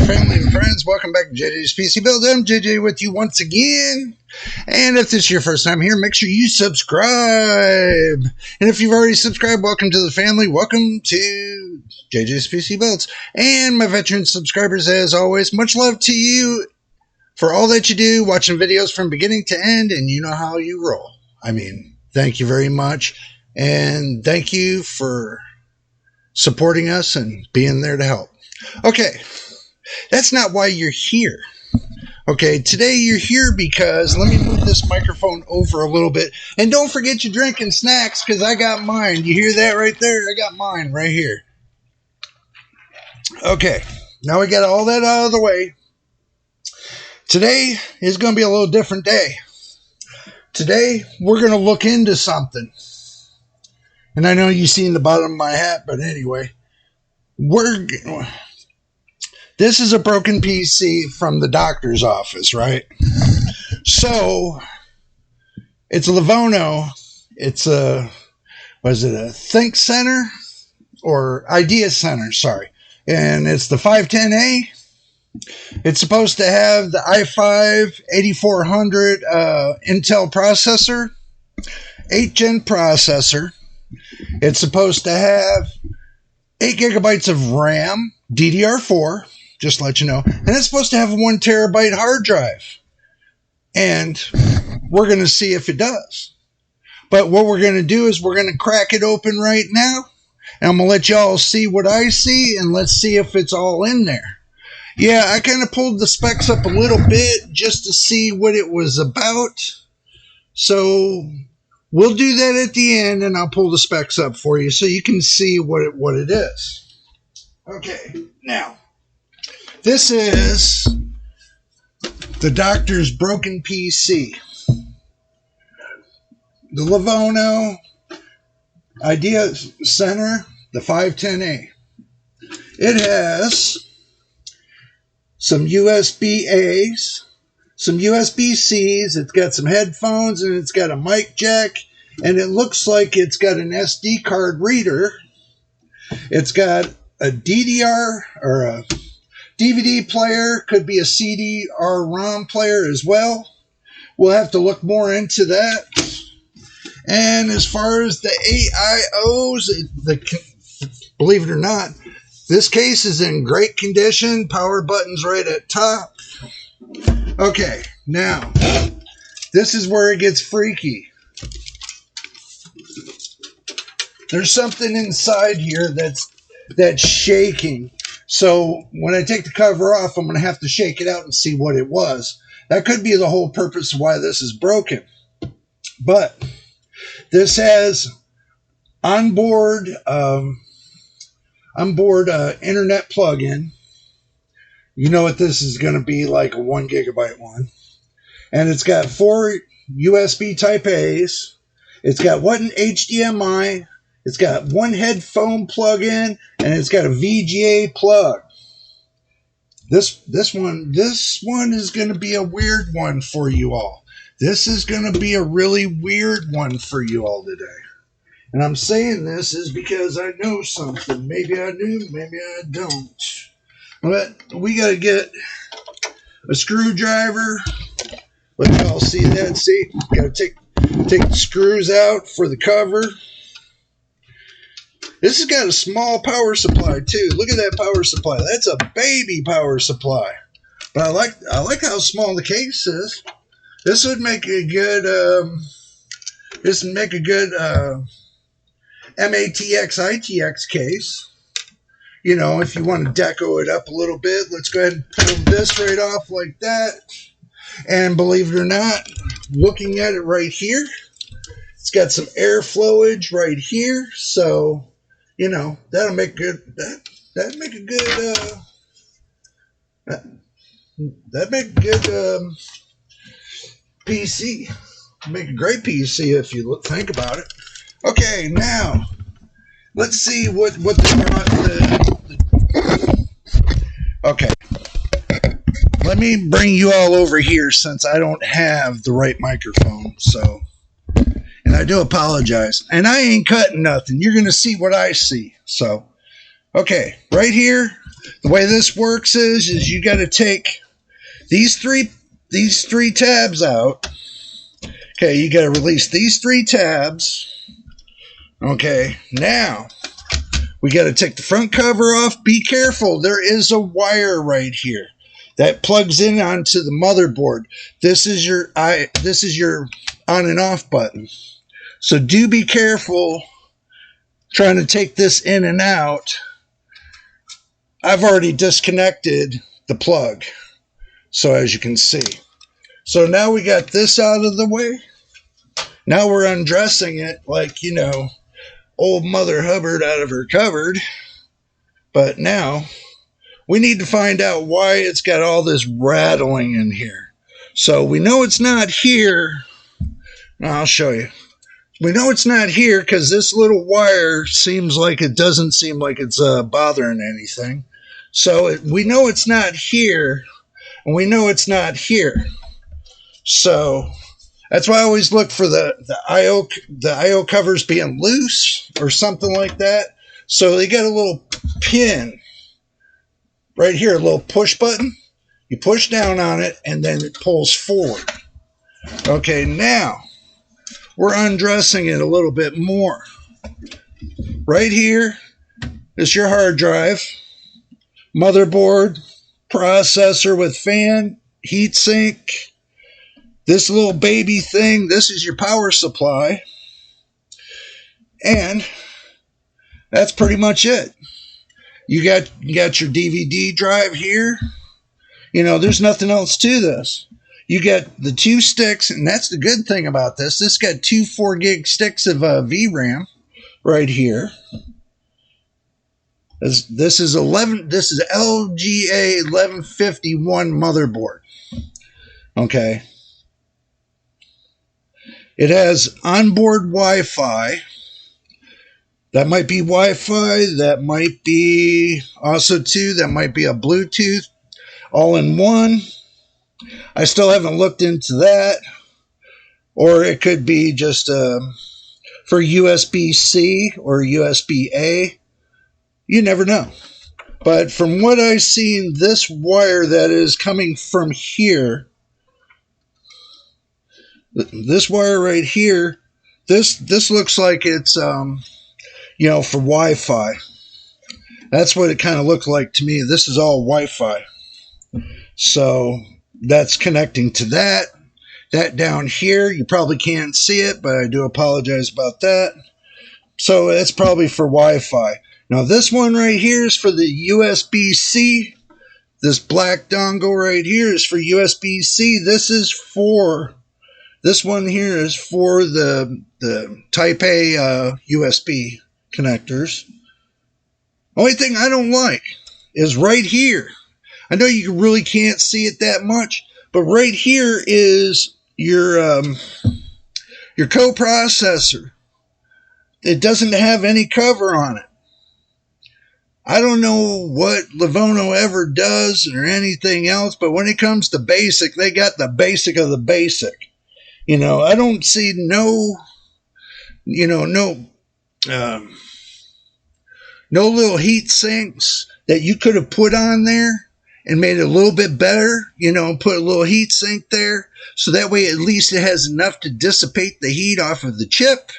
family and friends. Welcome back to JJ's PC Build. I'm JJ with you once again. And if this is your first time here, make sure you subscribe. And if you've already subscribed, welcome to the family. Welcome to JJ's PC Builds. And my veteran subscribers, as always, much love to you for all that you do, watching videos from beginning to end, and you know how you roll. I mean, thank you very much. And thank you for supporting us and being there to help. Okay, that's not why you're here. Okay, today you're here because, let me move this microphone over a little bit, and don't forget your drink and snacks, because I got mine. You hear that right there? I got mine right here. Okay, now we got all that out of the way. Today is going to be a little different day. Today, we're going to look into something. And I know you seen the bottom of my hat, but anyway, this is a broken PC from the doctor's office, right? So it's a Levono. It's a Think Center or Idea Center, sorry. And it's the 510A. It's supposed to have the i5 8400 Intel processor, 8th gen processor. It's supposed to have 8 gigabytes of RAM, DDR4, just to let you know. And it's supposed to have a 1 terabyte hard drive. And we're going to see if it does. But what we're going to do is we're going to crack it open right now. And I'm going to let y'all see what I see, and let's see if it's all in there. Yeah, I kind of pulled the specs up a little bit just to see what it was about. So we'll do that at the end, and I'll pull the specs up for you so you can see what it is. Okay, now, this is the doctor's broken PC. The Levono Idea Center, the 510A. It has some USB-A's, some USB-C's, it's got some headphones, and it's got a mic jack, and it looks like it's got an SD card reader. It's got a DDR or a DVD player, could be a CD-ROM player as well. We'll have to look more into that. And as far as the AIOs, believe it or not, this case is in great condition. Power button's right at top. Okay, now, this is where it gets freaky. There's something inside here that's shaking. So when I take the cover off, I'm going to have to shake it out and see what it was. That could be the whole purpose of why this is broken. But this has onboard internet plug-in. You know what this is going to be, like a 1 gigabyte one. And it's got 4 USB type A's. It's got one HDMI. It's got 1 headphone plug-in, and it's got a VGA plug. This one is going to be a weird one for you all. This is going to be a really weird one for you all today. And I'm saying this is because I know something. Maybe I do, maybe I don't. But we got to get a screwdriver. Let y'all see that. See, got to take the screws out for the cover. This has got a small power supply too. Look at that power supply. That's a baby power supply. But I like how small the case is. This would make a good MATX ITX case. You know, if you want to deco it up a little bit, let's go ahead and pull this right off like that. And believe it or not, looking at it right here, it's got some air flowage right here. So, you know, that'll make good. That'd make a good PC. Make a great PC if you think about it. Okay, now let's see what okay. Let me bring you all over here since I don't have the right microphone. So, and I do apologize. And I ain't cutting nothing. You're gonna see what I see. So, okay, right here the way this works is you got to take these three tabs out. Okay, you got to release these 3 tabs. Okay, now we got to take the front cover off. Be careful, there is a wire right here that plugs in onto the motherboard. This is your on and off button. So do be careful trying to take this in and out. I've already disconnected the plug, so as you can see. So now we got this out of the way. Now we're undressing it like, you know, old Mother Hubbard out of her cupboard. But now we need to find out why it's got all this rattling in here. So we know it's not here. Now I'll show you. We know it's not here because this little wire seems like it doesn't seem like it's bothering anything. So we know it's not here, and we know it's not here. So that's why I always look for the IO covers being loose or something like that. So they got a little pin right here, a little push button. You push down on it, and then it pulls forward. Okay, now we're undressing it a little bit more. Right here is your hard drive, motherboard, processor with fan, heat sink. This little baby thing, this is your power supply. And that's pretty much it. You got your DVD drive here. You know, there's nothing else to this. You got the 2 sticks, and that's the good thing about this. This got 2 4-gig sticks of VRAM right here. This is LGA 1151 motherboard. Okay. It has onboard Wi-Fi. That might be Wi-Fi. That might be also that might be a Bluetooth all in one. I still haven't looked into that. Or it could be just for USB-C or USB-A. You never know. But from what I've seen, this wire that is coming from here, this wire right here, this looks like it's, you know, for Wi-Fi. That's what it kind of looked like to me. This is all Wi-Fi. So that's connecting to that. That down here, you probably can't see it, but I do apologize about that. So that's probably for Wi-Fi. Now this one right here is for the USB-C. This black dongle right here is for USB-C. This one here is for the Type A USB connectors. Only thing I don't like is right here. I know you really can't see it that much, but right here is your coprocessor. It doesn't have any cover on it. I don't know what Levono ever does or anything else, but when it comes to basic, they got the basic of the basic. You know, I don't see no little heat sinks that you could have put on there and made it a little bit better, you know, put a little heat sink there. So that way at least it has enough to dissipate the heat off of the chip,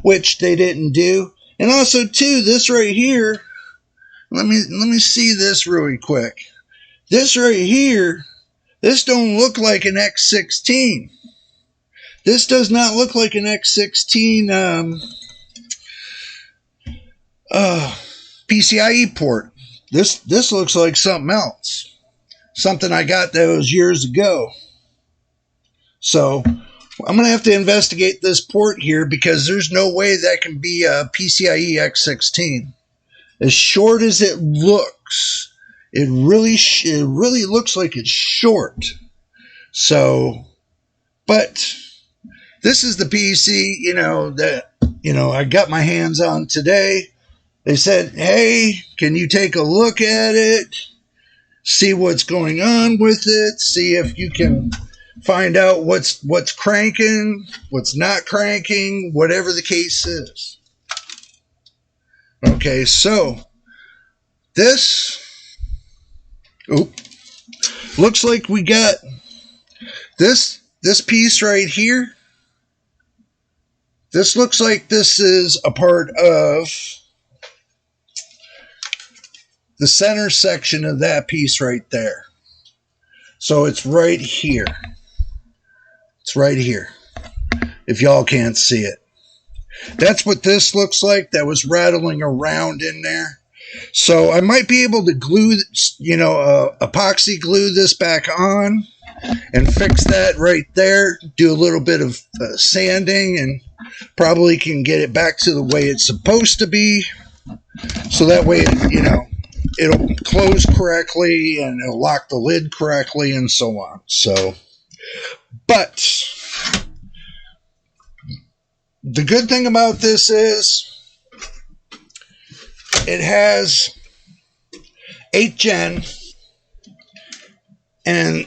which they didn't do. And also too, this right here, let me see this really quick. This right here, this don't look like an X16. This does not look like an X16 PCIe port. This looks like something else. Something I got that was years ago. So I'm going to have to investigate this port here because there's no way that can be a PCIe X16. As short as it looks, it really looks like it's short. So, but this is the PC, you know, that, you know, I got my hands on today. They said, hey, can you take a look at it? See what's going on with it. See if you can find out what's cranking, what's not cranking, whatever the case is. Okay, so this Oop. Looks like we got this piece right here. This looks like this is a part of the center section of that piece right there. So it's right here. It's right here. If y'all can't see it. That's what this looks like. That was rattling around in there. So I might be able to glue, epoxy glue this back on and fix that right there. Do a little bit of sanding and probably can get it back to the way it's supposed to be. So that way, it'll close correctly and it'll lock the lid correctly and so on. So, but the good thing about this is it has 8 gen, and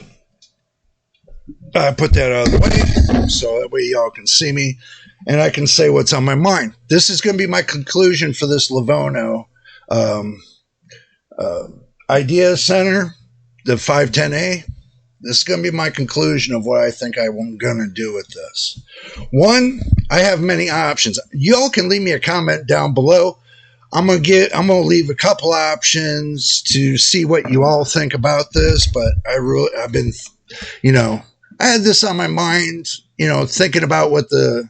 I put that out of the way so that way y'all can see me and I can say what's on my mind. This is going to be my conclusion for this Levono Idea Center, the 510A. This is going to be my conclusion of what I think I'm going to do with this. One, I have many options. Y'all can leave me a comment down below. I'm gonna leave a couple options to see what you all think about this, but I've been, I had this on my mind, thinking about what the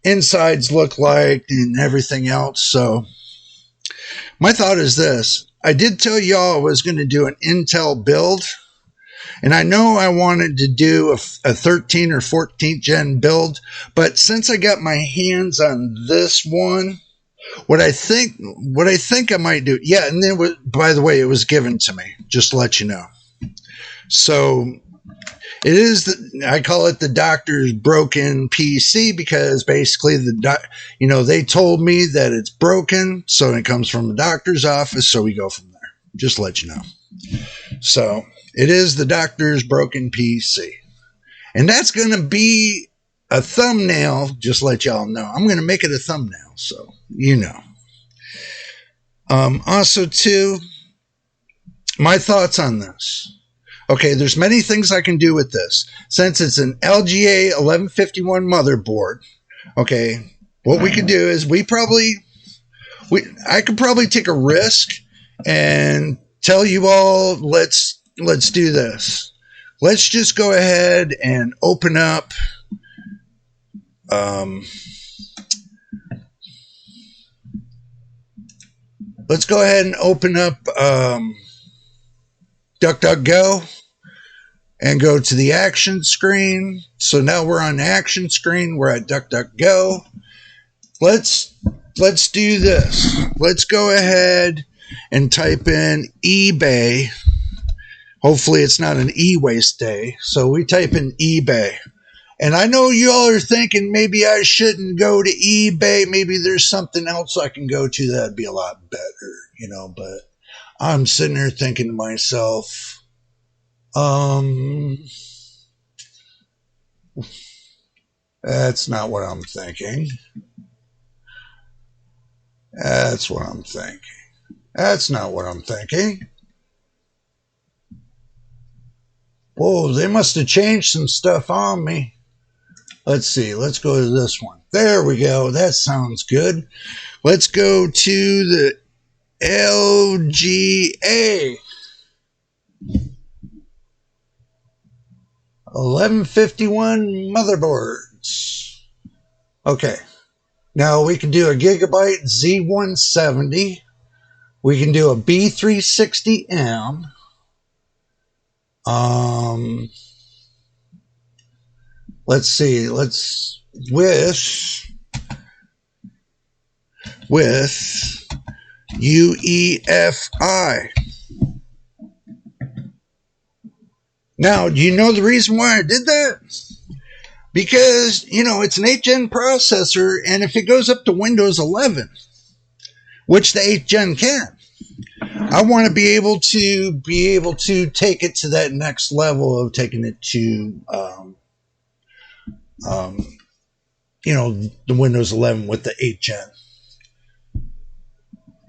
insides look like and everything else. So my thought is this. I did tell y'all I was going to do an Intel build, and I know I wanted to do a 13 or 14th gen build, but since I got my hands on this one, what I think I might do, yeah, and then by the way, it was given to me, just to let you know. So it is, I call it the doctor's broken PC because basically they told me that it's broken, so it comes from the doctor's office, so we go from there. Just to let you know. So it is the doctor's broken PC, and that's going to be a thumbnail. Just to let y'all know, I'm going to make it a thumbnail, so also too, my thoughts on this. Okay, there's many things I can do with this. Since it's an LGA 1151 motherboard, okay, what we could do is I could probably take a risk and tell you all, let's do this. Let's just go ahead and open up let's go ahead and open up DuckDuckGo and go to the action screen. So now we're on the action screen. We're at DuckDuckGo. Let's do this. Let's go ahead and type in eBay. Hopefully it's not an e-waste day. So we type in eBay. And I know you all are thinking maybe I shouldn't go to eBay. Maybe there's something else I can go to that'd be a lot better, but I'm sitting here thinking to myself, that's not what I'm thinking. That's what I'm thinking. That's not what I'm thinking. Whoa, they must have changed some stuff on me. Let's see. Let's go to this one. There we go. That sounds good. Let's go to the LGA 1151 motherboards. Okay. Now we can do a Gigabyte Z170. We can do a B360M. Let's see. Let's with UEFI. Now, do you know the reason why I did that? Because, it's an 8th gen processor, and if it goes up to Windows 11, which the 8th gen can, I want to be able to take it to that next level of taking it to, the Windows 11 with the 8th gen.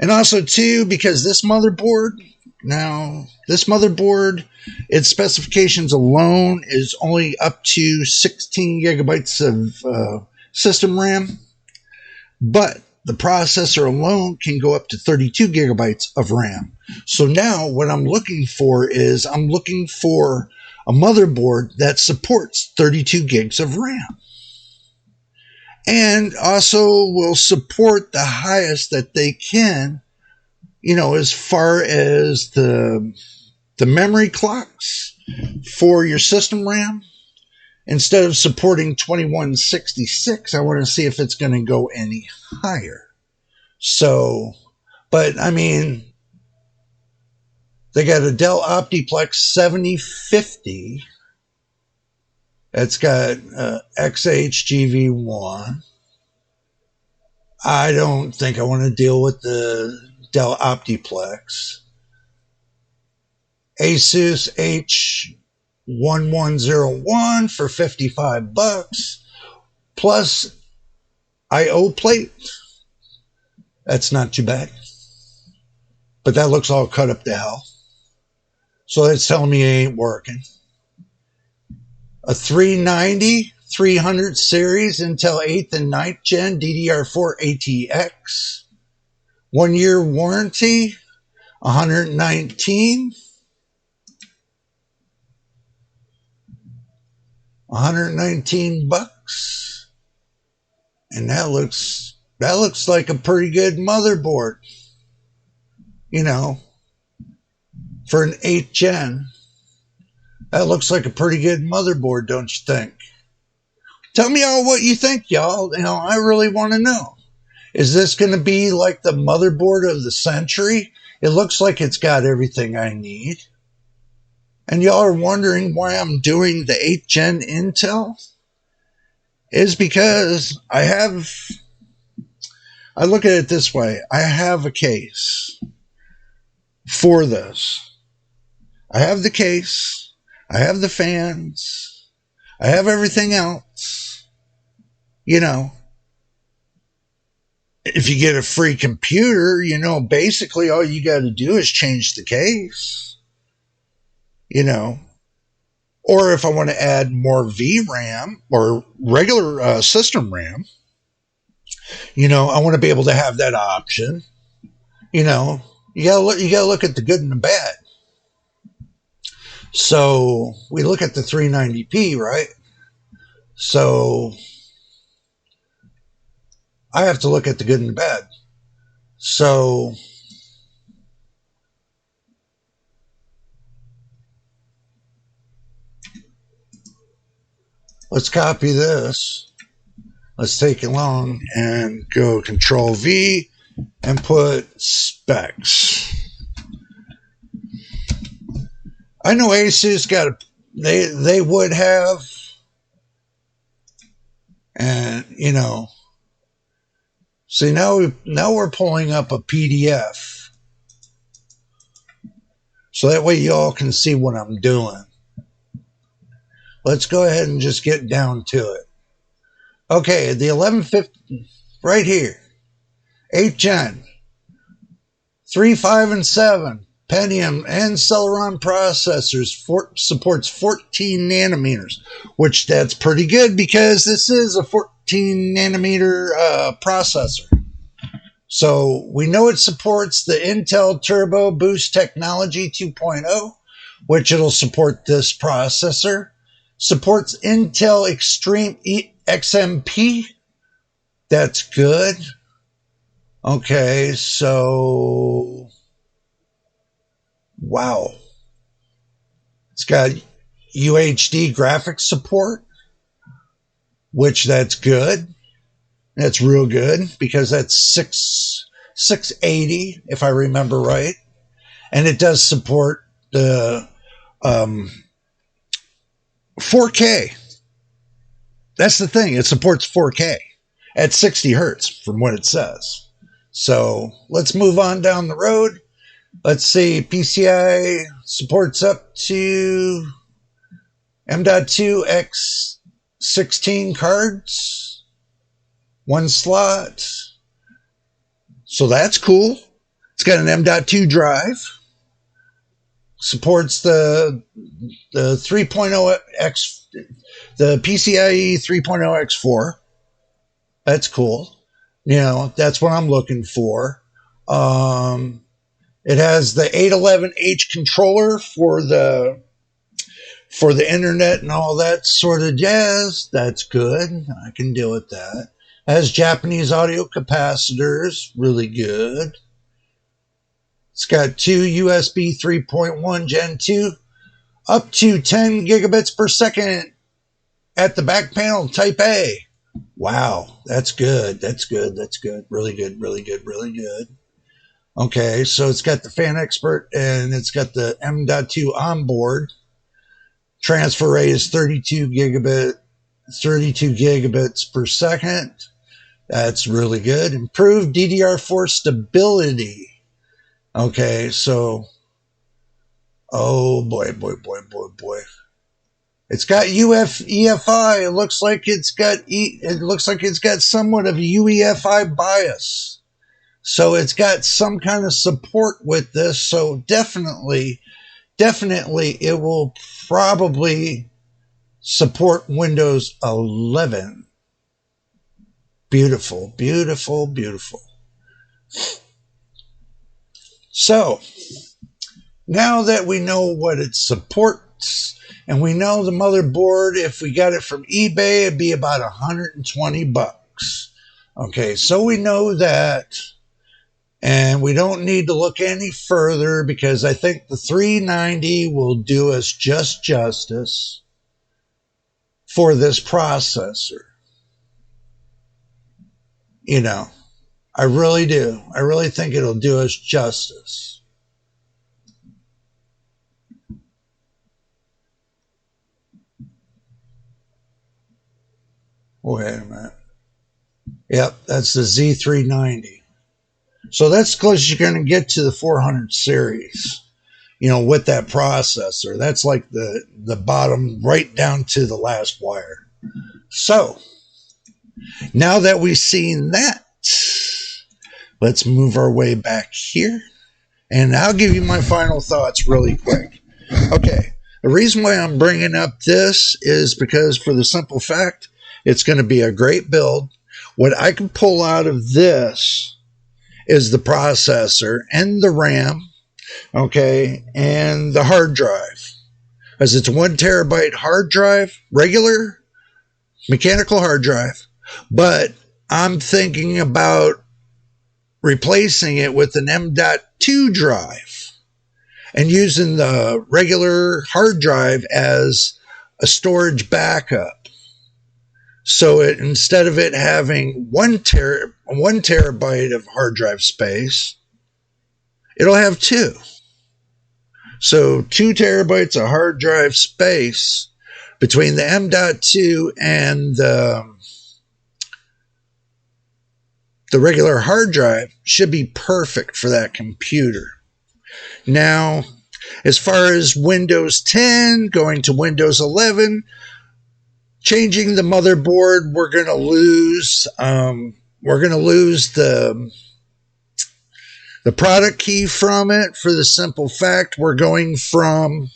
And also, too, because this motherboard, Now, this motherboard, its specifications alone is only up to 16 gigabytes of system RAM, but the processor alone can go up to 32 gigabytes of RAM. So now what I'm looking for is I'm looking for a motherboard that supports 32 gigs of RAM and also will support the highest that they can, as far as the memory clocks for your system RAM. Instead of supporting 2166, I want to see if it's going to go any higher. So, but I mean, they got a Dell Optiplex 7050. It's got XHGV1. I don't think I want to deal with the Dell Optiplex. Asus H1101 for $55 plus IO plate. That's not too bad. But that looks all cut up to hell. So that's telling me it ain't working. A 390 300 series Intel 8th and 9th Gen DDR4 ATX. 1 year warranty, 119. 119 bucks. And that looks like a pretty good motherboard. For an 8th gen. That looks like a pretty good motherboard, don't you think? Tell me all what you think, y'all. I really want to know. Is this going to be like the motherboard of the century? It looks like it's got everything I need. And y'all are wondering why I'm doing the 8th gen Intel? Is because I look at it this way. I have a case for this. I have the case. I have the fans. I have everything else. If you get a free computer, basically all you got to do is change the case. Or if I want to add more VRAM or regular system RAM, I want to be able to have that option. You gotta look at the good and the bad. So we look at the 390p, right? So I have to look at the good and the bad. So let's copy this. Let's take it along and go Control V and put specs. I know Asus they would have, and see now we're pulling up a PDF, so that way y'all can see what I'm doing. Let's go ahead and just get down to it. Okay, the 1150 right here, 8th gen, 3, 5, and 7. Pentium and Celeron processors supports 14 nanometers, which that's pretty good because this is a 14 nanometer processor. So we know it supports the Intel Turbo Boost Technology 2.0, which it'll support this processor. Supports Intel Extreme XMP. That's good. Okay, so wow. It's got UHD graphics support, which that's good. That's real good because that's 680 if I remember right. And it does support the 4K. That's the thing. It supports 4K at 60 hertz from what it says. So let's move on down the road. Let's see. PCI supports up to M.2 X16 cards. 1 slot. So that's cool. It's got an M.2 drive. supports the 3.0x, the PCIe 3.0 X4. That's cool. That's what I'm looking for. It has the 811H controller for the internet and all that sort of jazz. That's good. I can deal with that. It has Japanese audio capacitors. Really good. It's got two USB 3.1 Gen 2, up to 10 gigabits per second at the back panel, Type A. Wow, that's good. That's good. That's good. Really good. Really good. Really good. Okay, so it's got the Fan Expert and it's got the M.2 onboard. Transfer rate is 32 gigabits per second. That's really good. Improved DDR4 stability. Okay, so, oh boy. It's got EFI. It looks like it's got somewhat of a UEFI bias. So it's got some kind of support with this. So definitely it will probably support Windows 11. Beautiful. So now that we know what it supports, and we know the motherboard, if we got it from eBay, it'd be about $120. Okay, so we know that, and we don't need to look any further because I think the 390 will do us justice for this processor. I really do. I really think it'll do us justice. Wait a minute. Yep, that's the Z390. So that's close you're going to get to the 400 series, with that processor. That's like the bottom right down to the last wire. So now that we've seen that, let's move our way back here. And I'll give you my final thoughts really quick. Okay, the reason why I'm bringing up this is because, for the simple fact, it's going to be a great build. What I can pull out of this is the processor and the RAM, okay, and the hard drive. As it's a 1 terabyte hard drive, regular mechanical hard drive, but I'm thinking about replacing it with an M.2 drive and using the regular hard drive as a storage backup. So instead of it having 1 terabyte of hard drive space, it'll have 2. So 2 terabytes of hard drive space between the M.2 and the regular hard drive should be perfect for that computer. Now, as far as Windows 10 going to Windows 11, changing the motherboard, we're going to lose the product key from it, for the simple fact we're going from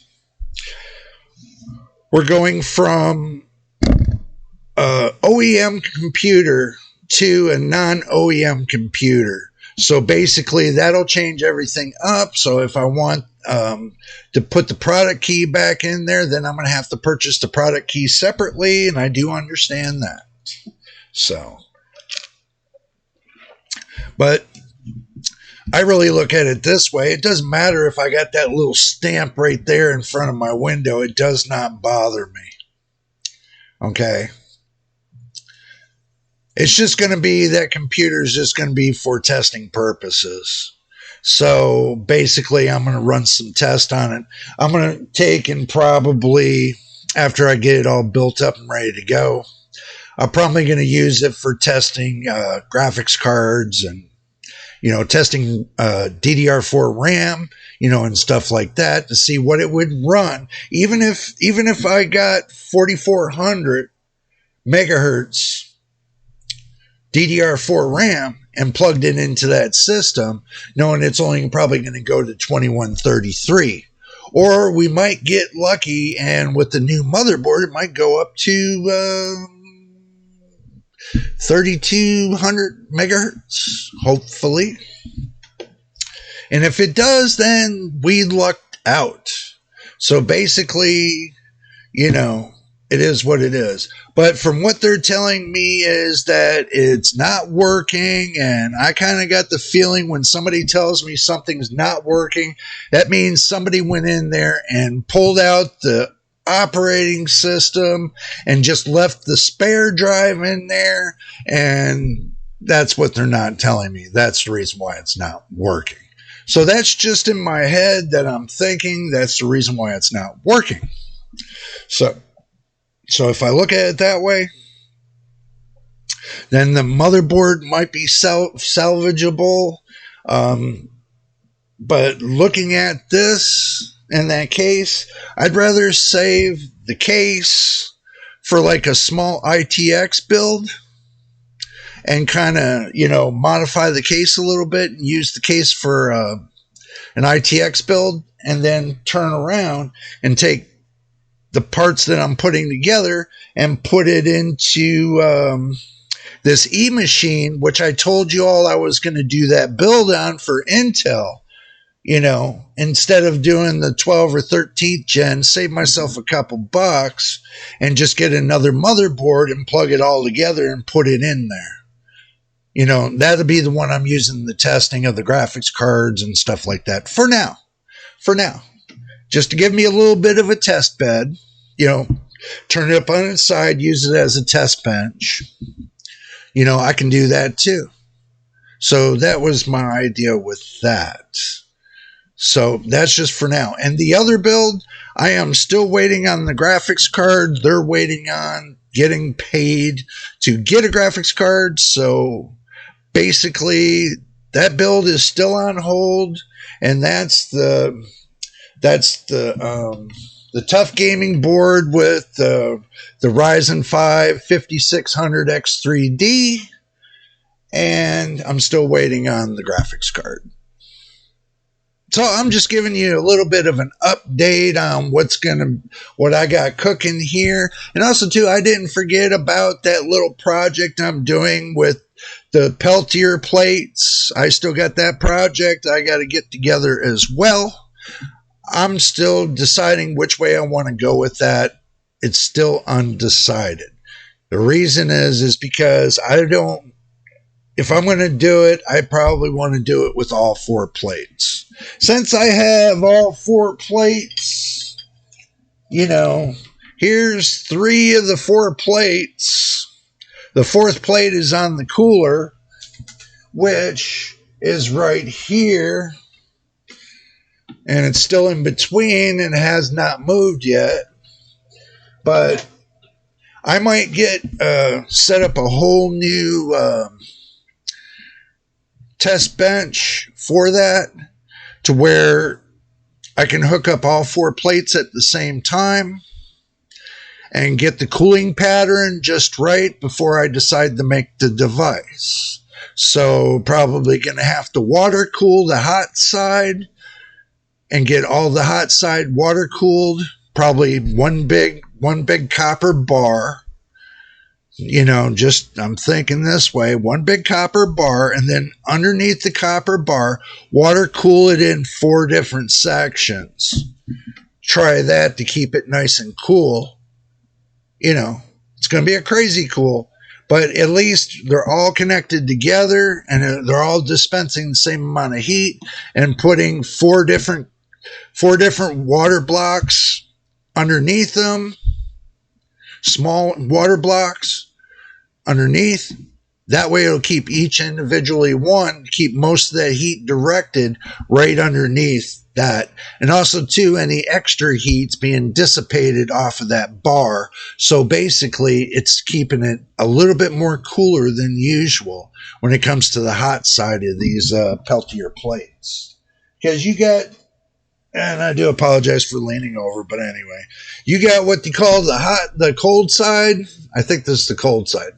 OEM computer to a non-OEM computer. So basically that'll change everything up. So if I want to put the product key back in there, then I'm going to have to purchase the product key separately, and I do understand that. So, but I really look at it this way. It doesn't matter if I got that little stamp right there in front of my window. It does not bother me. Okay. It's just going to be, that computer is just going to be for testing purposes. So basically, I'm going to run some tests on it. I'm going to take, and probably after I get it all built up and ready to go, I'm probably going to use it for testing graphics cards and, testing DDR4 RAM, and stuff like that, to see what it would run. Even if I got 4400 megahertz DDR4 RAM and plugged it into that system, knowing it's only probably going to go to 2133. Or we might get lucky, and with the new motherboard, it might go up to 3200 megahertz, hopefully. And if it does, then we lucked out. So basically, it is what it is. But from what they're telling me is that it's not working, and I kind of got the feeling when somebody tells me something's not working, that means somebody went in there and pulled out the operating system and just left the spare drive in there, and that's what they're not telling me. That's the reason why it's not working. So that's just in my head that I'm thinking that's the reason why it's not working. So if I look at it that way, then the motherboard might be salvageable. But looking at this, in that case, I'd rather save the case for like a small ITX build and kind of, modify the case a little bit and use the case for an ITX build, and then turn around and take the parts that I'm putting together and put it into this E-machine, which I told you all I was going to do that build on for Intel. Instead of doing the 12 or 13th gen, save myself a couple bucks and just get another motherboard and plug it all together and put it in there. That'll be the one I'm using the testing of the graphics cards and stuff like that for now. Just to give me a little bit of a test bed, turn it up on its side, use it as a test bench. I can do that too. So that was my idea with that. So that's just for now. And the other build, I am still waiting on the graphics card. They're waiting on getting paid to get a graphics card. So basically, that build is still on hold, and that's the tough gaming board with the Ryzen 5 5600X3D, and I'm still waiting on the graphics card. So I'm just giving you a little bit of an update on what I got cooking here. And also too, I didn't forget about that little project I'm doing with the Peltier plates. I still got that project I got to get together as well. I'm still deciding which way I want to go with that. It's still undecided. The reason is because if I'm going to do it, I probably want to do it with all 4 plates. Since I have all 4 plates, here's 3 of the 4 plates. The 4th plate is on the cooler, which is right here. And it's still in between and has not moved yet. But I might set up a whole new test bench for that, to where I can hook up all 4 plates at the same time and get the cooling pattern just right before I decide to make the device. So probably going to have to water cool the hot side and get all the hot side water cooled. Probably one big copper bar. I'm thinking this way, one big copper bar, and then underneath the copper bar, water cool it in 4 different sections. Try that to keep it nice and cool. It's going to be a crazy cool, but at least they're all connected together and they're all dispensing the same amount of heat, and putting 4 different water blocks underneath them. Small water blocks underneath. That way it'll keep each individually keep most of that heat directed right underneath that. And also too, any extra heat's being dissipated off of that bar. So basically it's keeping it a little bit more cooler than usual when it comes to the hot side of these Peltier plates. Because you got, and I do apologize for leaning over, but anyway, you got what they call the cold side. I think this is the cold side,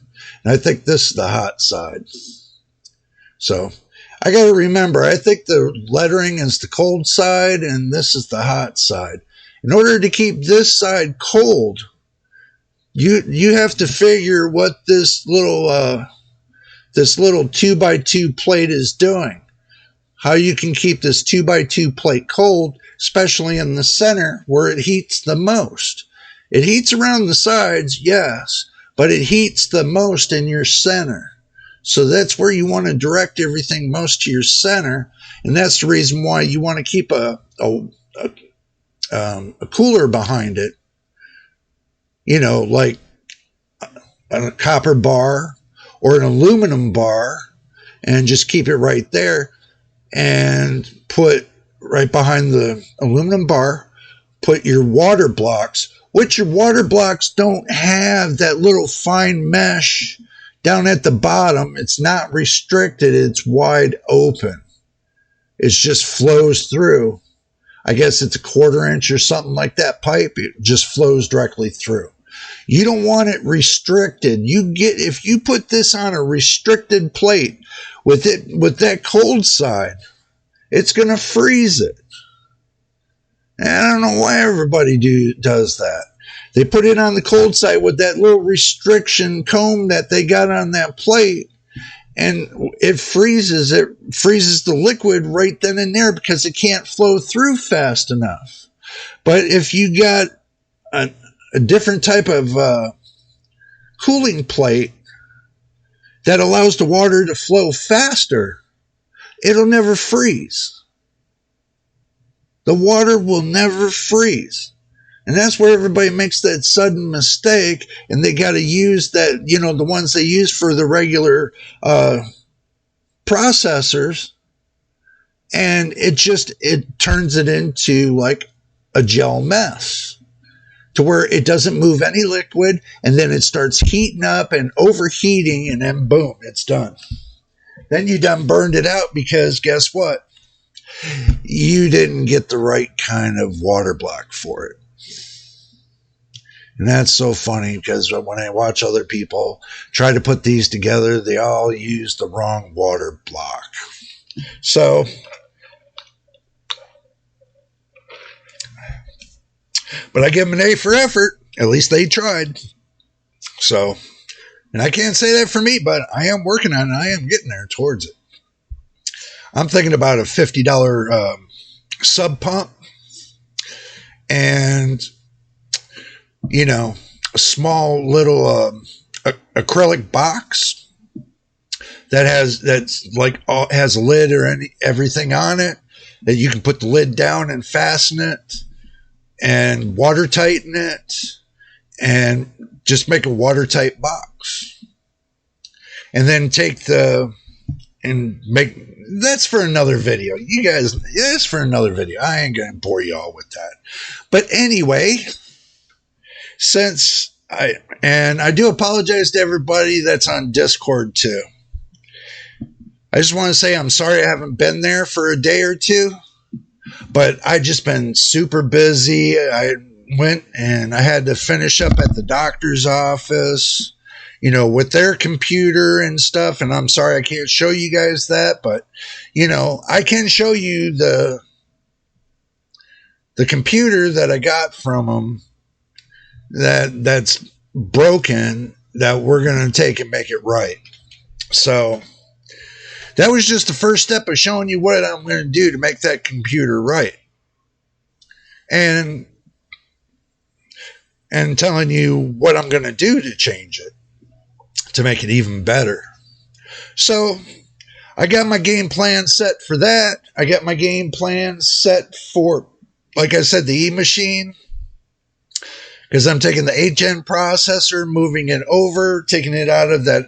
and I think this is the hot side. So I got to remember, I think the lettering is the cold side and this is the hot side. In order to keep this side cold, you have to figure what this little 2x2 plate is doing. How you can keep this 2x2 plate cold, especially in the center where it heats the most. It heats around the sides, yes, but it heats the most in your center. So that's where you want to direct everything most to your center, and that's the reason why you want to keep a cooler behind it, like a copper bar or an aluminum bar, and just keep it right there, and put right behind the aluminum bar, put your water blocks, which your water blocks don't have that little fine mesh down at the bottom. It's not restricted. It's wide open. It just flows through. I guess it's a 1/4 inch or something like that pipe. It just flows directly through. You don't want it restricted. If you put this on a restricted plate with that cold side, it's going to freeze it. And I don't know why everybody does that. They put it on the cold side with that little restriction comb that they got on that plate, and it freezes the liquid right then and there because it can't flow through fast enough. But if you got a different type of cooling plate that allows the water to flow faster, it'll never freeze. The water will never freeze. And that's where everybody makes that sudden mistake, and they got to use that, the ones they use for the regular processors, and it turns it into like a gel mess to where it doesn't move any liquid, and then it starts heating up and overheating, and then boom, it's done. Then you done burned it out because guess what? You didn't get the right kind of water block for it. And that's so funny because when I watch other people try to put these together, they all use the wrong water block. So, but I give them an A for effort. At least they tried. So, and I can't say that for me, but I am working on it. I am getting there towards it. I'm thinking about a $50 sub pump and, a small little acrylic box that has a lid or everything on it that you can put the lid down and fasten it and water tighten it and just make a watertight box. And then that's for another video. You guys, that's for another video. I ain't going to bore you all with that. But anyway, I do apologize to everybody that's on Discord too. I just want to say I'm sorry I haven't been there for a day or two, but I just been super busy. I went and I had to finish up at the doctor's office, with their computer and stuff. And I'm sorry I can't show you guys that, but I can show you the computer that I got from them that's broken, that we're going to take and make it right. So that was just the first step of showing you what I'm going to do to make that computer right. And telling you what I'm going to do to change it, to make it even better. So I got my game plan set for that. I got my game plan set for, like I said, the E-machine, because I'm taking the 8-gen processor, moving it over, taking it out of that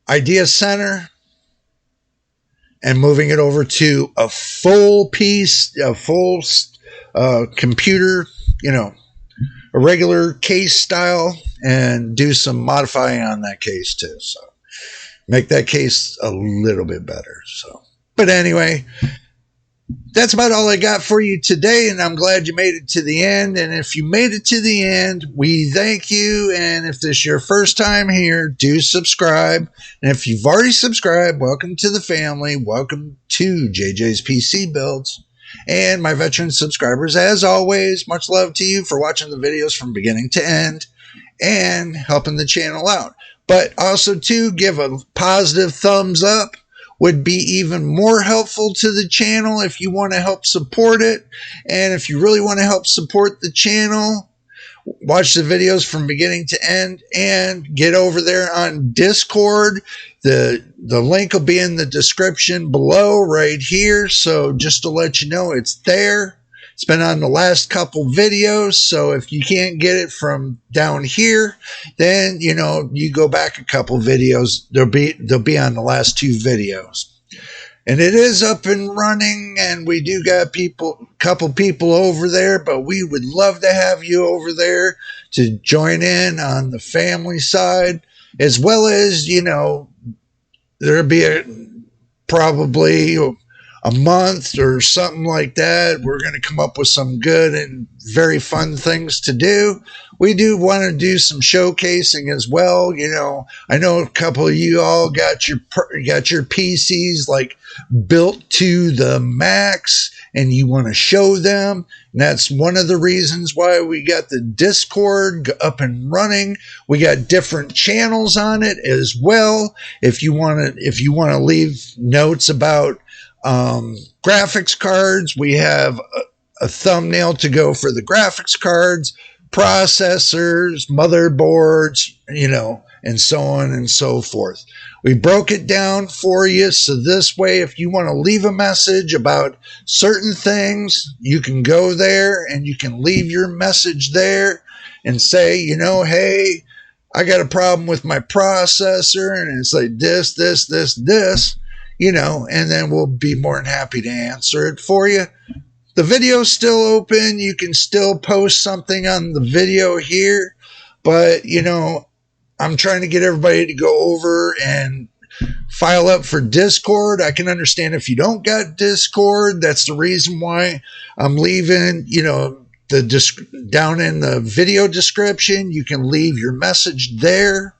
idea center, and moving it over to a full computer, a regular case style, and do some modifying on that case too. So make that case a little bit better. So, but anyway, that's about all I got for you today, and I'm glad you made it to the end. And if you made it to the end, we thank you. And if this is your first time here, do subscribe. And if you've already subscribed, welcome to the family. Welcome to JJ's PC Builds. And my veteran subscribers, as always, much love to you for watching the videos from beginning to end and helping the channel out. But also, too, give a positive thumbs up. Would be even more helpful to the channel if you want to help support it. And if you really want to help support the channel, watch the videos from beginning to end and get over there on Discord. The link will be in the description below right here. So just to let you know, it's there. It's been on the last couple videos, so if you can't get it from down here, then, you know, you go back a couple videos. They'll be on the last two videos. And it is up and running, and we do got couple people over there, but we would love to have you over there to join in on the family side, as well as, you know, there'll be probably a month or something like that. We're going to come up with some good and very fun things to do. We do want to do some showcasing as well. You know, I know a couple of you all got your PCs like built to the max, and you want to show them. And that's one of the reasons why we got the Discord up and running. We got different channels on it as well. If you want to leave notes about graphics cards, we have a thumbnail to go for the graphics cards, processors, motherboards, you know, and so on and so forth. We broke it down for you, so this way, if you want to leave a message about certain things, you can go there and you can leave your message there and say, you know, hey, I got a problem with my processor, and it's like this, you know, and then we'll be more than happy to answer it for you. The video's still open. You can still post something on the video here, but, you know, I'm trying to get everybody to go over and file up for Discord. I can understand if you don't got Discord. That's the reason why I'm leaving, you know, down in the video description, you can leave your message there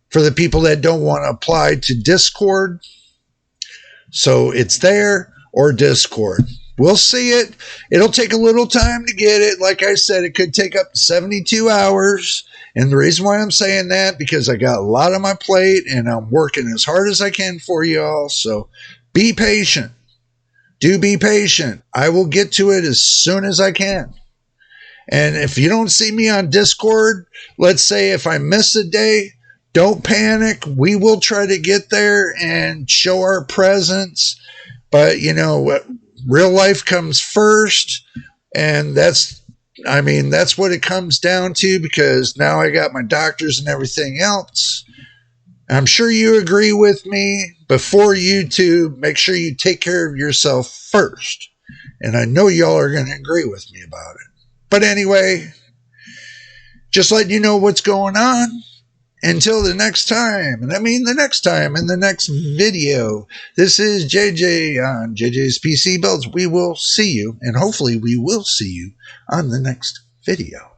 for the people that don't want to apply to Discord. So it's there, or Discord. We'll see it. It'll take a little time to get it. Like I said, it could take up to 72 hours. And the reason why I'm saying that, because I got a lot on my plate and I'm working as hard as I can for you all. So be patient. Do be patient. I will get to it as soon as I can. And if you don't see me on Discord, let's say if I miss a day, don't panic. We will try to get there and show our presence. But, you know, real life comes first. And that's what it comes down to, because now I got my doctors and everything else. I'm sure you agree with me. Before YouTube, make sure you take care of yourself first. And I know y'all are going to agree with me about it. But anyway, just letting you know what's going on. Until the next time, and I mean the next time in the next video, this is JJ on JJ's PC Builds. We will see you, and hopefully we will see you on the next video.